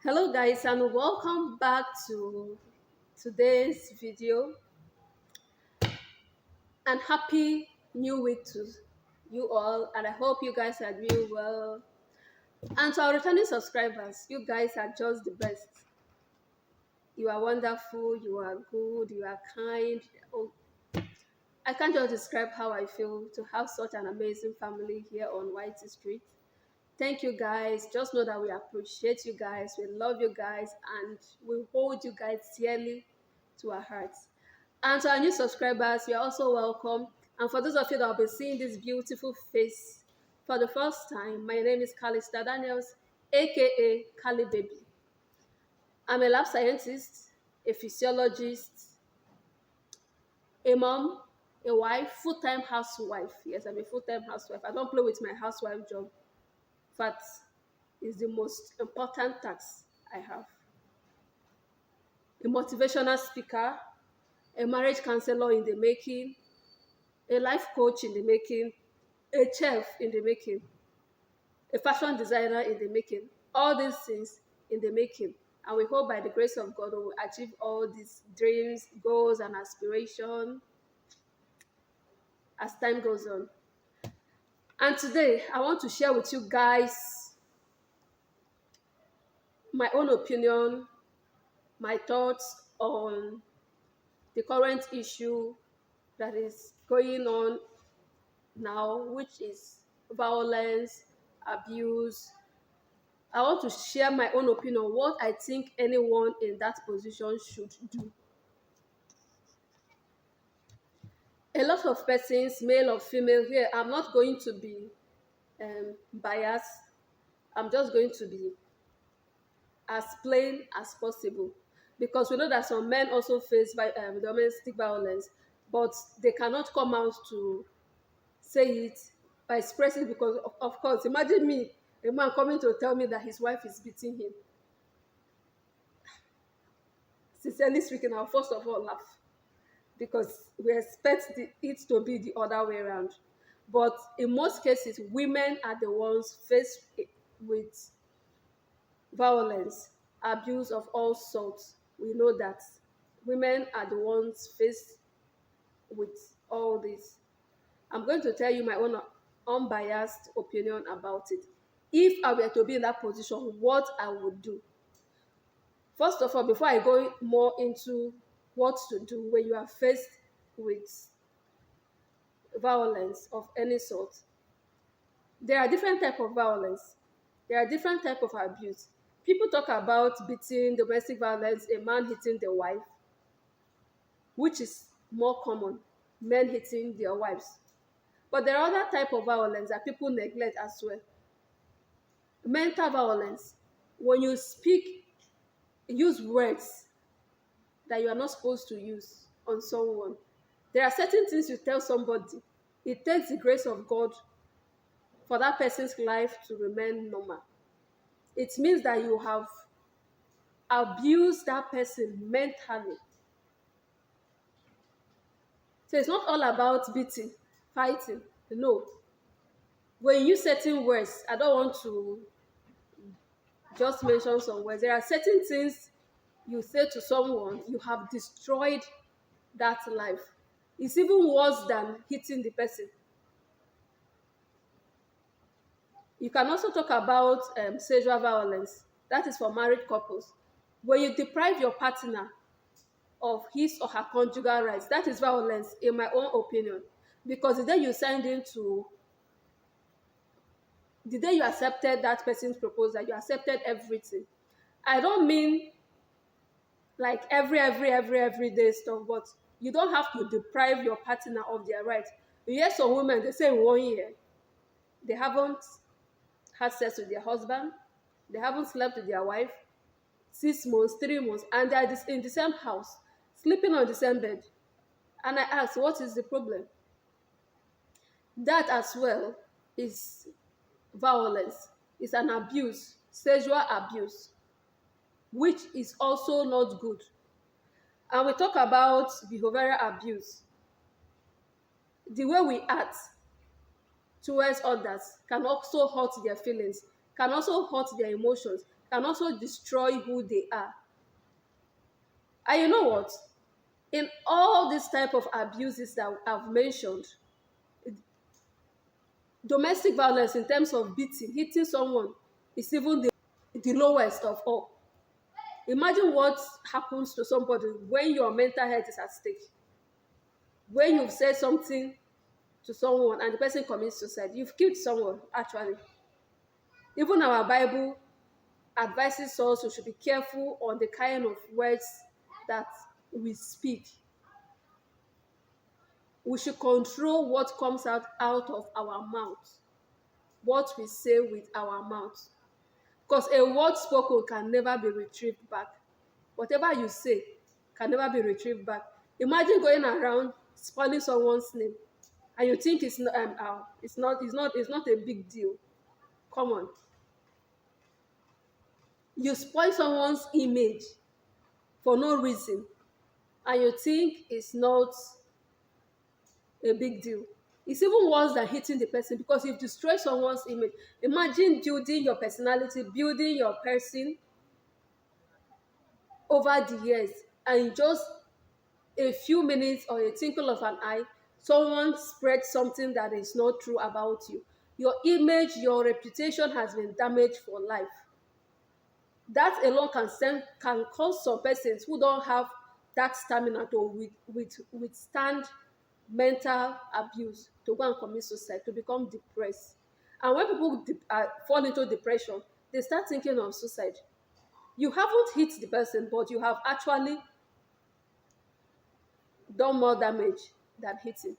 Hello guys and welcome back to today's video and happy new week to you all, and I hope you guys are doing well. And to our returning subscribers, you guys are just the best. You are wonderful, you are good, you are kind. Oh, I can't just describe how I feel to have such an amazing family here on Whitey Street. Thank you guys. Just know that we appreciate you guys, we love you guys, and we hold you guys dearly to our hearts. And to our new subscribers, you're also welcome. And for those of you that will be seeing this beautiful face for the first time, my name is Cally&Daniels, aka Cali Baby. I'm a lab scientist, a physiologist, a mom, a wife, full-time housewife. Yes, I'm a full-time housewife. I don't play with my housewife job. In fact, it's the most important task I have. A motivational speaker, a marriage counselor in the making, a life coach in the making, a chef in the making, a fashion designer in the making, all these things in the making. And we hope by the grace of God we will achieve all these dreams, goals, and aspirations as time goes on. And today, I want to share with you guys my own opinion, my thoughts on the current issue that is going on now, which is violence, abuse. I want to share my own opinion, what I think anyone in that position should do. A lot of persons, male or female here, I'm not going to be biased. I'm just going to be as plain as possible, because we know that some men also face domestic violence, but they cannot come out to say it by expressing, because of course, imagine me, a man coming to tell me that his wife is beating him. Sincerely speaking, I'll first of all laugh, because we expect it to be the other way around. But in most cases, women are the ones faced with violence, abuse of all sorts. We know that women are the ones faced with all this. I'm going to tell you my own unbiased opinion about it. If I were to be in that position, what I would do. First of all, before I go more into what to do when you are faced with violence of any sort, there are different types of violence. There are different types of abuse. People talk about beating, domestic violence, a man hitting the wife, which is more common, men hitting their wives. But there are other types of violence that people neglect as well. Mental violence, when you speak, use words that you are not supposed to use on someone. There are certain things you tell somebody. It takes the grace of God for that person's life to remain normal. It means that you have abused that person mentally. So it's not all about beating, fighting. No. When you use certain words, I don't want to just mention some words. There are certain things you say to someone, you have destroyed that life. It's even worse than hitting the person. You can also talk about sexual violence. That is for married couples. When you deprive your partner of his or her conjugal rights, that is violence, in my own opinion. Because the day you signed into, the day you accepted that person's proposal, you accepted everything. I don't mean like every day stuff, but you don't have to deprive your partner of their rights. You hear some women, they say in 1 year, they haven't had sex with their husband, they haven't slept with their wife, 6 months, 3 months, and they are in the same house, sleeping on the same bed. And I ask, what is the problem? That as well is violence. It's an abuse, sexual abuse, which is also not good. And we talk about behavioral abuse. The way we act towards others can also hurt their feelings, can also hurt their emotions, and also destroy who they are. And you know what? In all these type of abuses that I've mentioned, domestic violence in terms of beating, hitting someone is even the lowest of all. Imagine what happens to somebody when your mental health is at stake. When you've said something to someone and the person commits suicide, you've killed someone, actually. Even our Bible advises us we should be careful on the kind of words that we speak. We should control what comes out of our mouth, what we say with our mouth. Because a word spoken can never be retrieved back. Whatever you say can never be retrieved back. Imagine going around spoiling someone's name, and you think it's not a big deal. Come on, you spoil someone's image for no reason, and you think it's not a big deal. It's even worse than hitting the person because you've destroyed someone's image. Imagine building your personality, building your person over the years, and in just a few minutes or a twinkle of an eye, someone spreads something that is not true about you. Your image, your reputation has been damaged for life. That alone can cause some persons who don't have that stamina to withstand mental abuse to go and commit suicide, to become depressed. And when people fall into depression, they start thinking of suicide. You haven't hit the person, but you have actually done more damage than hitting.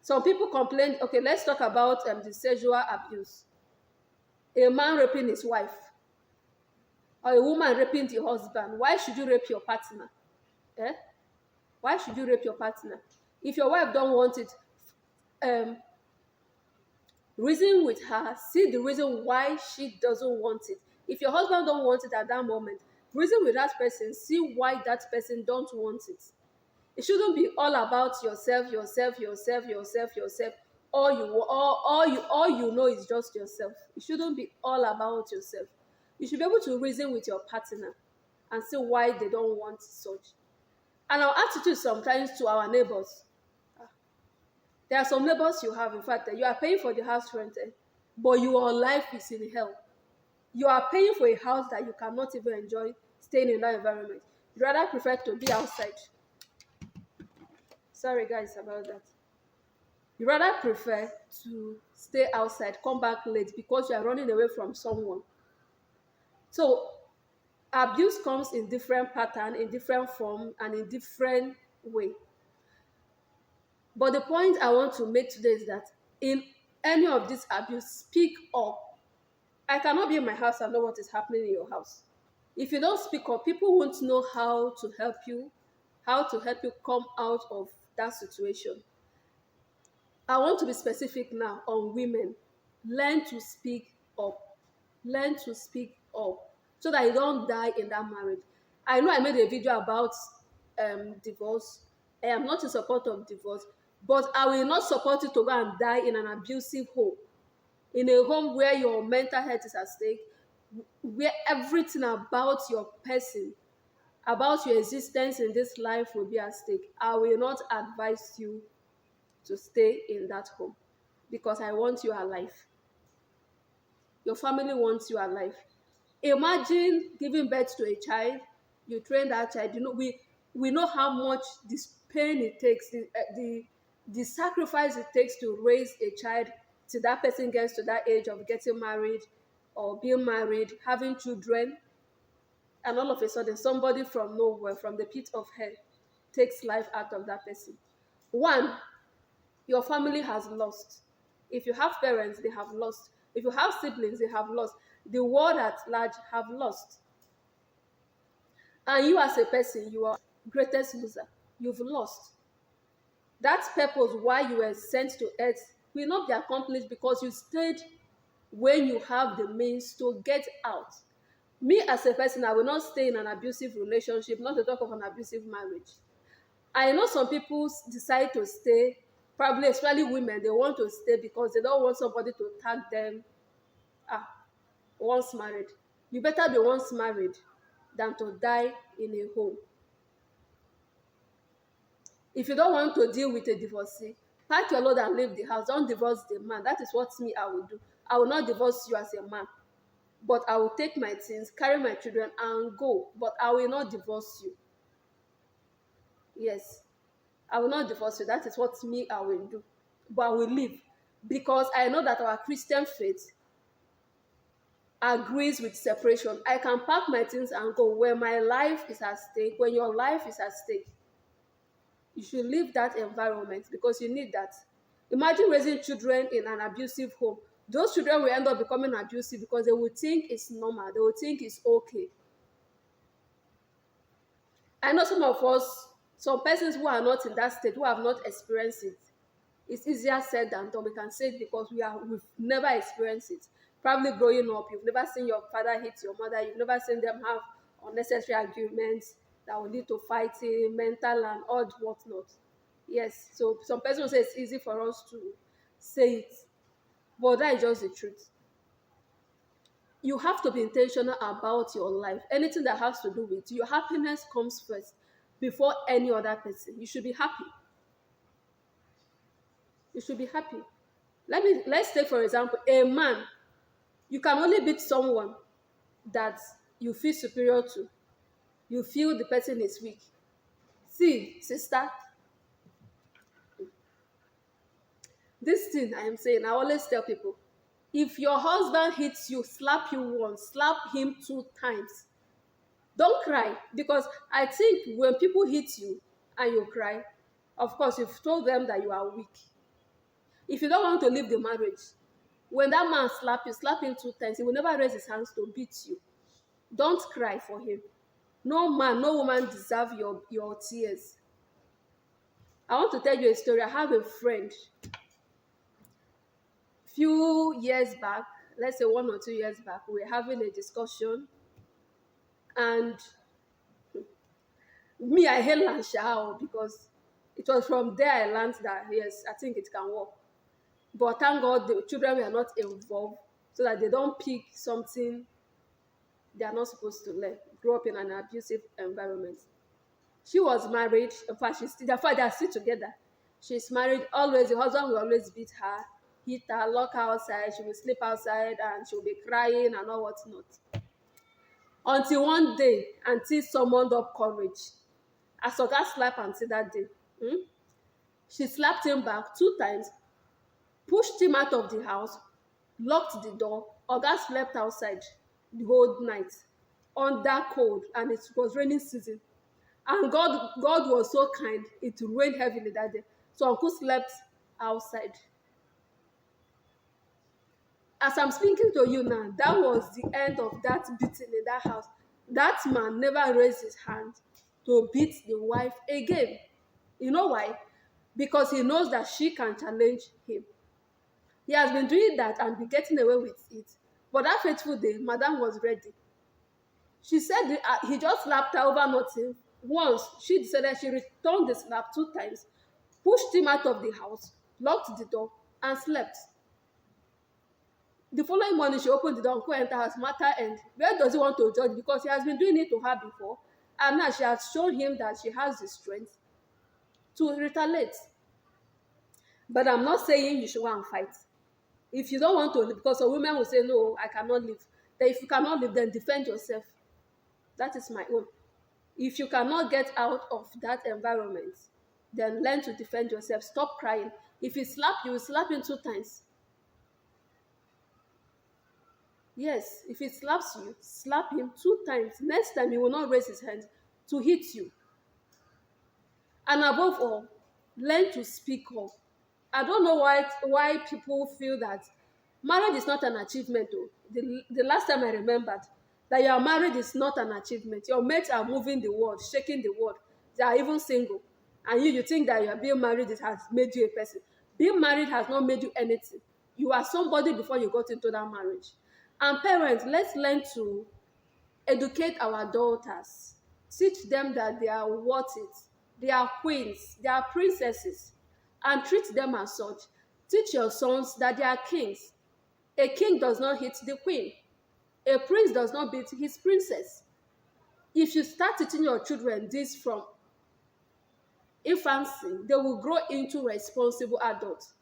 Some people complain, okay, let's talk about the sexual abuse. A man raping his wife, or a woman raping the husband. Why should you rape your partner? Eh? Why should you rape your partner? If your wife don't want it, um, reason with her, see the reason why she doesn't want it. If your husband don't want it at that moment, reason with that person, see why that person don't want it. It shouldn't be all about yourself, yourself, yourself, yourself, yourself. All you know is just yourself. It shouldn't be all about yourself. You should be able to reason with your partner and see why they don't want such. And our attitude sometimes to our neighbors. There are some neighbors you have, in fact, you are paying for the house rent, but your life is in hell. You are paying for a house that you cannot even enjoy staying in that environment. You rather prefer to be outside. Sorry, guys, about that. You rather prefer to stay outside, come back late because you are running away from someone. So abuse comes in different pattern, in different form, and in different way. But the point I want to make today is that in any of this abuse, speak up. I cannot be in my house and know what is happening in your house. If you don't speak up, people won't know how to help you come out of that situation. I want to be specific now on women. Learn to speak up. Learn to speak up so that you don't die in that marriage. I know I made a video about divorce. I am not in support of divorce, but I will not support you to go and die in an abusive home. In a home where your mental health is at stake, where everything about your person, about your existence in this life will be at stake. I will not advise you to stay in that home because I want you alive. Your family wants you alive. Imagine giving birth to a child, you train that child. You know, we know how much this pain it takes, the sacrifice it takes to raise a child till that person gets to that age of getting married or being married, having children, and all of a sudden somebody from nowhere, from the pit of hell, takes life out of that person. One, your family has lost. If you have parents, they have lost. If you have siblings, they have lost. The world at large have lost. And you as a person, you are greatest loser. You've lost. That purpose why you were sent to earth will not be accomplished because you stayed when you have the means to get out. Me as a person, I will not stay in an abusive relationship, not to talk of an abusive marriage. I know some people decide to stay, probably especially women, they want to stay because they don't want somebody to tag them once married. You better be once married than to die in a home. If you don't want to deal with a divorcee, pack your load and leave the house. Don't divorce the man. That is what me I will do. I will not divorce you as a man, but I will take my things, carry my children, and go. But I will not divorce you. Yes, I will not divorce you. That is what me I will do. But I will leave because I know that our Christian faith agrees with separation. I can pack my things and go when my life is at stake, when your life is at stake. You should leave that environment because you need that. Imagine raising children in an abusive home. Those children will end up becoming abusive because they will think it's normal. They will think it's okay. I know some of us, some persons who are not in that state, who have not experienced it. It's easier said than done. We can say it because we've never experienced it. Probably growing up, you've never seen your father hit your mother. You've never seen them have unnecessary arguments that will lead to fighting, mental and odd whatnot. Yes, so some persons say it's easy for us to say it, but that is just the truth. You have to be intentional about your life. Anything that has to do with your happiness comes first before any other person. You should be happy. You should be happy. Let's take for example a man. You can only beat someone that you feel superior to. You feel the person is weak. See, sister, this thing I am saying, I always tell people, if your husband hits you, slap you once, slap him 2 times. Don't cry, because I think when people hit you and you cry, of course, you've told them that you are weak. If you don't want to leave the marriage, when that man slap him 2 times, he will never raise his hands to beat you. Don't cry for him. No man, no woman deserve your tears. I want to tell you a story. I have a friend. Few years back, let's say 1 or 2 years back, we were having a discussion, and me, I hate Lanshao because it was from there I learned that yes, I think it can work. But thank God the children were not involved so that they don't pick something they are not supposed to learn. Grow up in an abusive environment. She was married. In fact, they are still together. She's married. Always, the husband will always beat her, hit her, lock her outside. She will sleep outside and she'll be crying and all whatnot. Until one day, Auntie summoned up courage. As Oga slapped Auntie that day, she slapped him back 2 times, pushed him out of the house, locked the door. Oga slept outside the whole night under cold, and it was raining season. And God was so kind, it rained heavily that day. So Uncle slept outside. As I'm speaking to you now, that was the end of that beating in that house. That man never raised his hand to beat the wife again. You know why? Because he knows that she can challenge him. He has been doing that and be getting away with it. But that fateful day, Madam was ready. She said he just slapped her over nothing. Once, she decided she returned the slap 2 times, pushed him out of the house, locked the door, and slept. The following morning, she opened the door and could enter her matter end. Where does he want to judge? Because he has been doing it to her before, and now she has shown him that she has the strength to retaliate. But I'm not saying you should go and fight. If you don't want to live, because some women will say, no, I cannot live. Then if you cannot live, then defend yourself. That is my own. If you cannot get out of that environment, then learn to defend yourself. Stop crying. If he slap you, slap him 2 times. Yes, if he slaps you, slap him 2 times. Next time, he will not raise his hand to hit you. And above all, learn to speak up. I don't know why people feel that marriage is not an achievement. Though. The last time I remembered that you are married is not an achievement. Your mates are moving the world, shaking the world. They are even single. And you think that you are being married, it has made you a person. Being married has not made you anything. You are somebody before you got into that marriage. And parents, let's learn to educate our daughters. Teach them that they are worth it. They are queens. They are princesses. And treat them as such. Teach your sons that they are kings. A king does not hit the queen. A prince does not beat his princess. If you start teaching your children this from infancy, they will grow into responsible adults.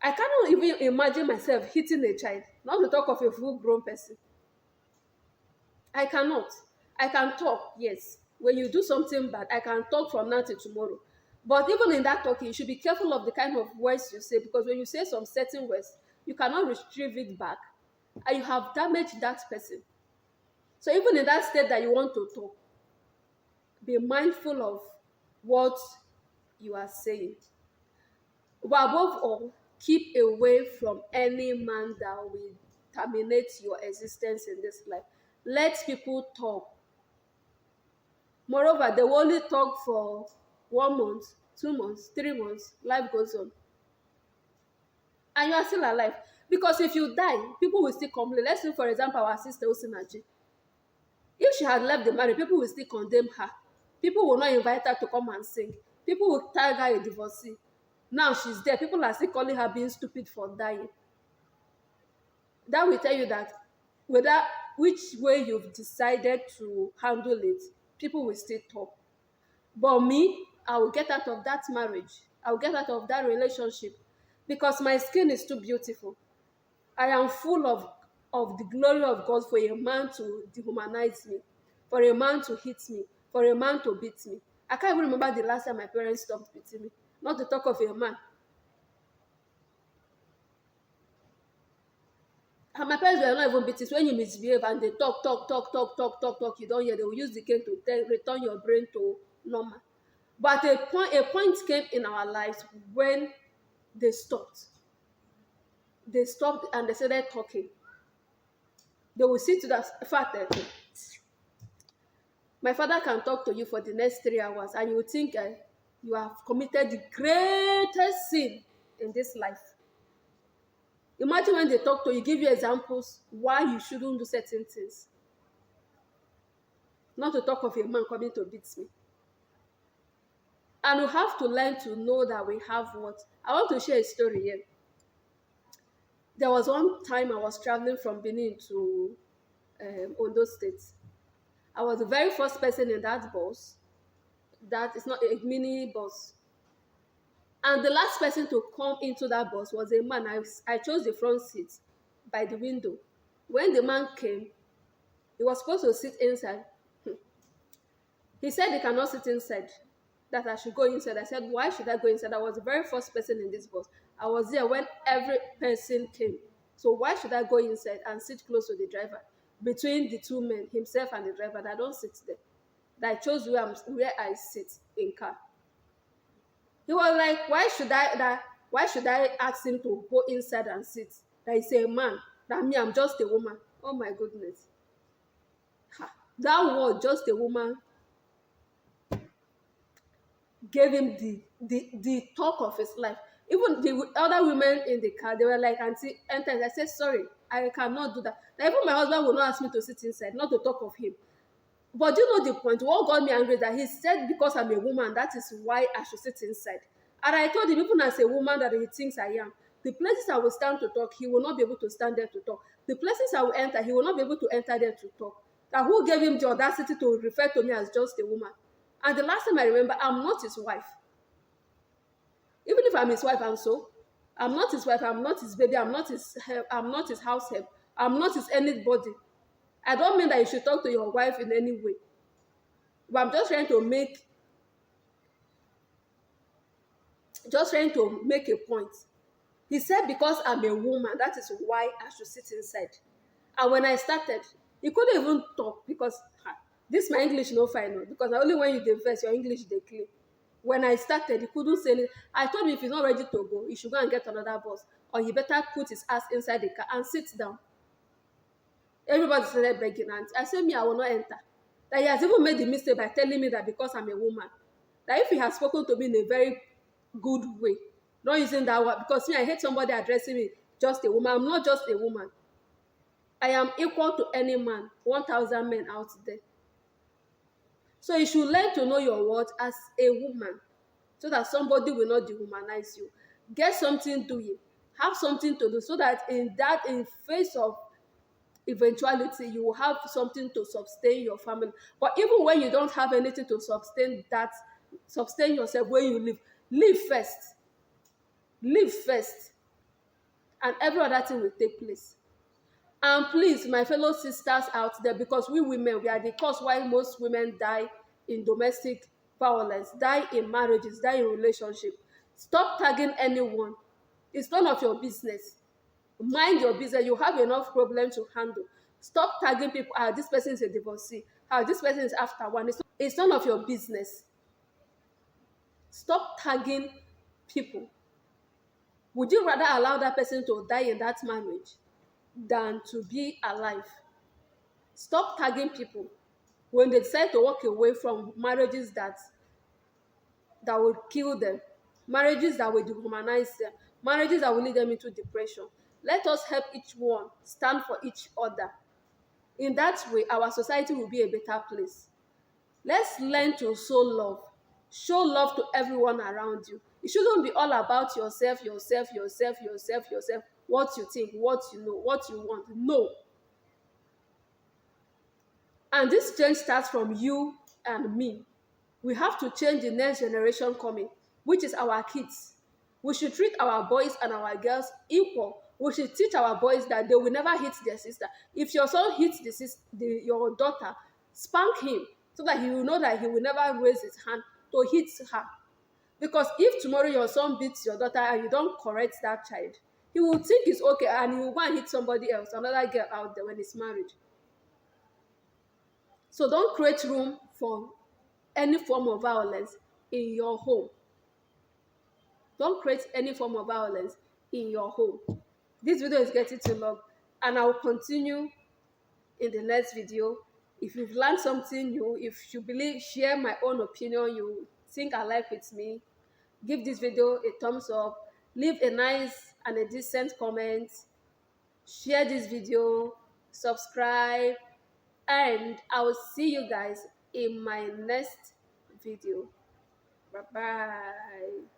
I cannot even imagine myself hitting a child, not to talk of a full grown person. I cannot. I can talk, yes. When you do something bad, I can talk from now till tomorrow. But even in that talking, you should be careful of the kind of words you say, because when you say some certain words, you cannot retrieve it back and you have damaged that person. So even in that state that you want to talk, be mindful of what you are saying. But above all, keep away from any man that will terminate your existence in this life. Let people talk. Moreover, they will only talk for 1 month, 2 months, 3 months. Life goes on. And you are still alive. Because if you die, people will still complain. Let's say, for example, our sister Osinachi. If she had left the marriage, people will still condemn her. People will not invite her to come and sing. People will tag her a divorcee. Now she's there. People are still calling her being stupid for dying. That will tell you that whether which way you've decided to handle it, people will still talk. But me, I will get out of that marriage. I will get out of that relationship because my skin is too beautiful. I am full of the glory of God for a man to dehumanize me, for a man to hit me, for a man to beat me. I can't even remember the last time my parents stopped beating me, not to talk of a man. And my parents were not even beating. So when you misbehave and they talk, you don't hear, they will use the cane to return your brain to normal. But a point came in our lives when they stopped. They stopped and they started talking. They will sit to that. In fact, my father can talk to you for the next 3 hours and you will think you have committed the greatest sin in this life. Imagine when they talk to you, give you examples why you shouldn't do certain things. Not to talk of a man coming to beat me. And we have to learn to know that we have what. I want to share a story here. There was one time I was traveling from Benin to Ondo State. I was the very first person in that bus. That is not a mini bus. And the last person to come into that bus was a man. I chose the front seat by the window. When the man came, he was supposed to sit inside. He said he cannot sit inside, that I should go inside. I said, why should I go inside? I was the very first person in this bus. I was there when every person came. So why should I go inside and sit close to the driver? Between the two men, himself and the driver, that I don't sit there. That I chose where I sit in car. He was like, why should I ask him to go inside and sit? That he's a man. That me, I'm just a woman. Oh my goodness. That word, just a woman, gave him the talk of his life. Even the other women in the car, they were like, auntie, enter. I said, sorry, I cannot do that. Now, even my husband will not ask me to sit inside, not to talk of him. But do you know the point? What got me angry is that he said because I'm a woman, that is why I should sit inside. And I told him, even as a woman that he thinks I am, the places I will stand to talk, he will not be able to stand there to talk. The places I will enter, he will not be able to enter there to talk. That who gave him the audacity to refer to me as just a woman? And the last time I remember, I'm not his wife. Even if I'm his wife, I'm not his wife, I'm not his baby, I'm not his house help, I'm not his anybody. I don't mean that you should talk to your wife in any way. But I'm just trying to make a point. He said because I'm a woman, that is why I should sit inside. And when I started, he couldn't even talk because this my English no final. Because only when you dey your English dey clear. When I started, he couldn't say anything. I told him if he's not ready to go, he should go and get another bus. Or he better put his ass inside the car and sit down. Everybody started begging, and I said, me, I will not enter. That he has even made the mistake by telling me that because I'm a woman, that if he has spoken to me in a very good way, not using that word, because me, I hate somebody addressing me just a woman. I'm not just a woman. I am equal to any man, 1,000 men out there. So you should learn to know your worth as a woman so that somebody will not dehumanize you. Get something doing. Have something to do so that in face of eventuality, you will have something to sustain your family. But even when you don't have anything to sustain yourself, when you live first, live first, and every other thing will take place. And please, my fellow sisters out there, because we women, we are the cause why most women die in domestic violence, die in marriages, die in relationship. Stop tagging anyone. It's none of your business. Mind your business. You have enough problems to handle. Stop tagging people. Ah, this person is a divorcee. Ah, this person is after one. It's none of your business. Stop tagging people. Would you rather allow that person to die in that marriage than to be alive? Stop tagging people when they decide to walk away from marriages that will kill them, marriages that will dehumanize them, marriages that will lead them into depression. Let us help each one stand for each other. In that way, our society will be a better place. Let's learn to show love. Show love to everyone around you. It shouldn't be all about yourself, yourself, yourself, yourself, yourself. What you think, what you know, what you want. No. And this change starts from you and me. We have to change the next generation coming, which is our kids. We should treat our boys and our girls equal. We should teach our boys that they will never hit their sister. If your son hits your daughter, spank him so that he will know that he will never raise his hand to hit her. Because if tomorrow your son beats your daughter and you don't correct that child, he will think it's okay and he will go and hit somebody else, another girl out there when he's married. So don't create room for any form of violence in your home. Don't create any form of violence in your home. This video is getting too long, and I will continue in the next video. If you've learned something new, if you believe, share my own opinion, you think alike with me, give this video a thumbs up, leave a nice and a decent comment, share this video, subscribe, and I will see you guys in my next video. Bye bye.